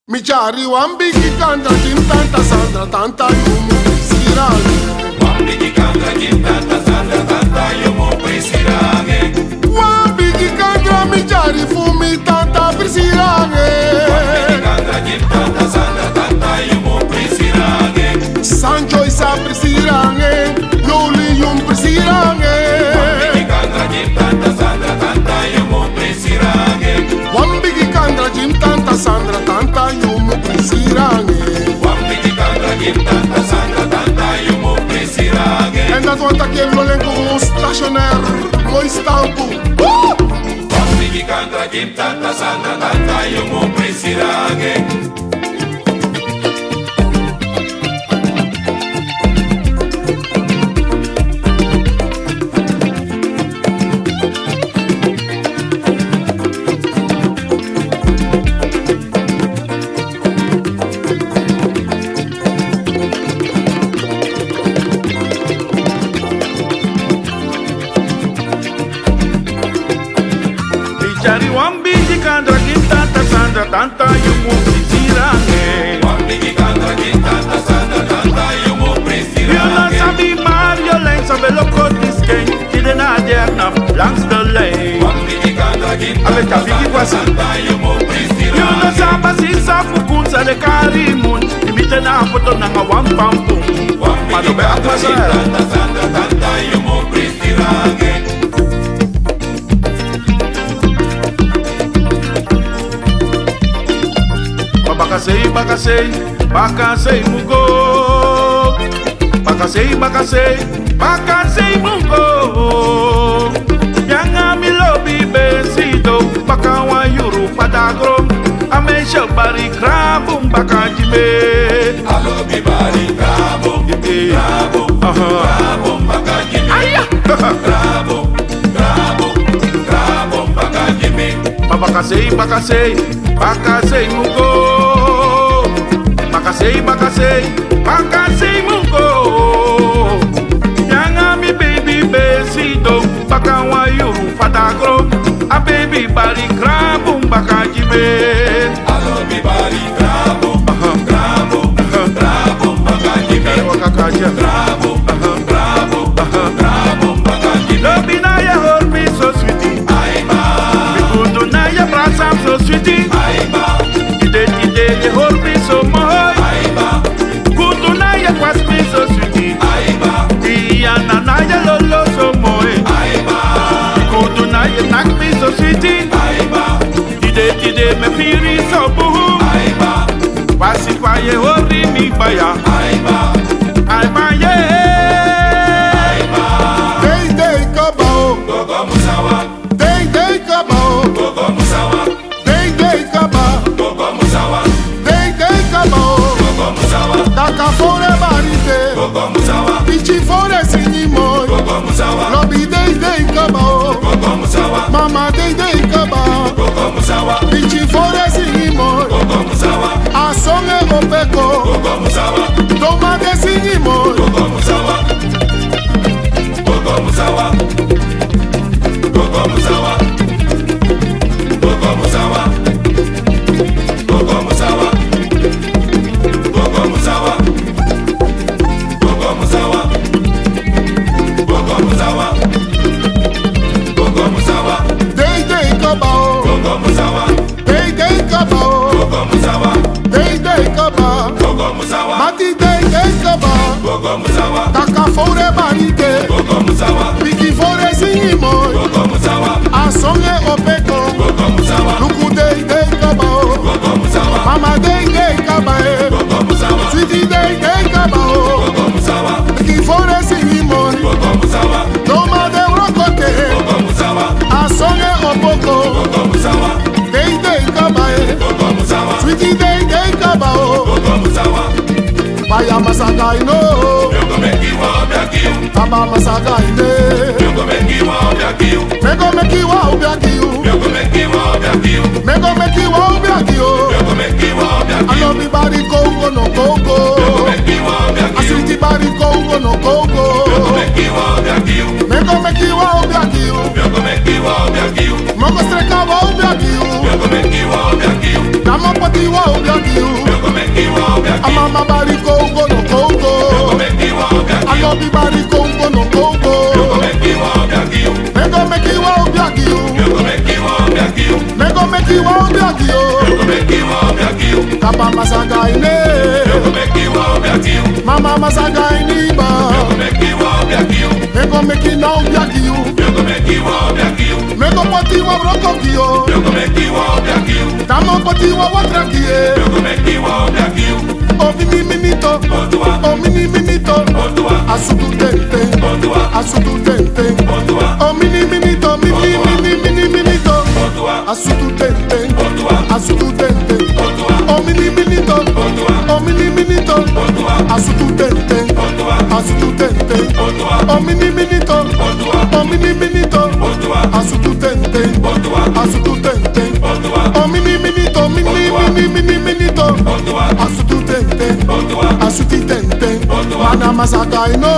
Michari wambiki kanda tanta Sandra tanta yumu sirani. Wambiki kanda tanta Sandra tanta yumu sirani. Wambiki kanda michari fumi tanta prisirani. Wambiki kanda tanta Sandra tanta yumu sirani. Sancho isa prisirani, Luli yum prisirani. Wambiki kanda tanta Sandra tanta yumu sirani. Wambiki kanda tanta Sandra tanta yumu prisirani. Wambiki kanda tanta Sandra tanta yumu sirani. En dat want ik je lolen con stationair, mooi stampo. Wambiki kanda tanta Sandra tanta yumu sirani. Michari wambiki kanda tanta Sandra tanta yumu sirani. Wambiki kanda tanta Sandra tanta yumu You know sirani. sabi Mario Lane sabi loko disken kide na derna langs de lane. Wambiki kanda Avec ta fille qui voit ça. tanta yumu You know sirani. samba sisa fukunsa de karimun imite na foto na nga wampampu. Madobe akmasa. Bakasei mugo. Bakasei mugo. Yanga mi lobi besido bakawa yuru padagro. Amesha bari krabum bakajime. Alobi bari bravo, bravo, bravo, bakajime. Aya. Bravo, bravo, bravo, bakajime. Bakasei mugo. Bakasei mugo. Yanga mi baby besido bakawa yuru padagro. A baby bari krabum bakajime. Alobi bari bravo, bravo, bravo, bakajime. Bravo, bravo, bravo, bakajime. Lobi na ya hold me so sweetie. Aiba, Kudu na ya brass I'm so sweetie. aiba, Ide you hold me so much. aiba, Kudu na ya kwass me so sweetie. aiba, Iya na ya lolo so much. aiba, Kudu na ya knock me so sweetie. aiba, Ide me feel so boo. aiba, Pasi kwa ye hold me baya. aiba, Aiba yeah. Dei kabao, gogo musawa, dei kabao, gogo musawa, dei kaba, gogo musawa, dei kabao. gogo musawa, Kaka fore barite, gogo musawa, ichi fore sinimoy. gogo musawa, Lobi dei kabao, gogo musawa, mama dei kabao. gogo musawa, Ichi fore sinimoy, gogo musawa, asonge opeko. gogo musawa, Toma de sinimoy, gogo musawa, gogo musawa, gogo musawa, gogo musawa, gogo musawa, gogo musawa, gogo musawa, gogo musawa, gogo musawa, dei kabao, gogo musawa, dei kabao, gogo musawa, dei kabao. gogo musawa, Mati dei kabao, gogo musawa, kaka fore barite, gogo musawa, piki fore sinimoy. gogo musawa, Asonge opeko, gogo musawa, luku dei kabao. gogo musawa, Mama dei kabae, gogo musawa, sweetie dei kabao. gogo musawa, Piki fore sinimoy, gogo musawa, toma de rokote. gogo musawa, Asonge opoko, gogo musawa, dei kabae. gogo musawa, Sweetie dei kabao. gogo musawa. Baya masakai no, You go make you up, you. Baba masakai ne. You go make you up, you. Mego meki wa ubiakiu, You go make you up, you. mego meki wa ubiakiu. You go make you up, I you. love me body Congo no You go Congo. make you up, I you. sweetie body Congo no You go Congo. make you up, you. Mego meki wa ubiakiu, You go make you up, you. mogo streka wa ubiakiu. You go make you up, you. Kama pati wa ubiakiu. Mama bari Congo no Congo. I love the bari Congo no Congo. Make you walk back you. Me go make you walk back you. Make you walk back you. Me go make you walk back you. Make you walk back you. Kapa masaga ine. Make you walk back you. Mama masaga iniba. Make you walk back you. Me go make you now back you. Make you walk back you. Me go poti wa broko kio. Make you walk back you. Kamo poti wa watra kie. Make you walk back you. O mini minito. O mini minito. Asutu tente. Asutu tente. O mini minito. Mini minito. Asutu tente. Asutu tente. O mini minito. O mini minito. Asutu tente. Asutu tente. O mini minito. O mini minito. Asutu tente. Asutu tente. O mini minito. Mini minito. Asutu tente. Asutu tente. Mana masaka ino.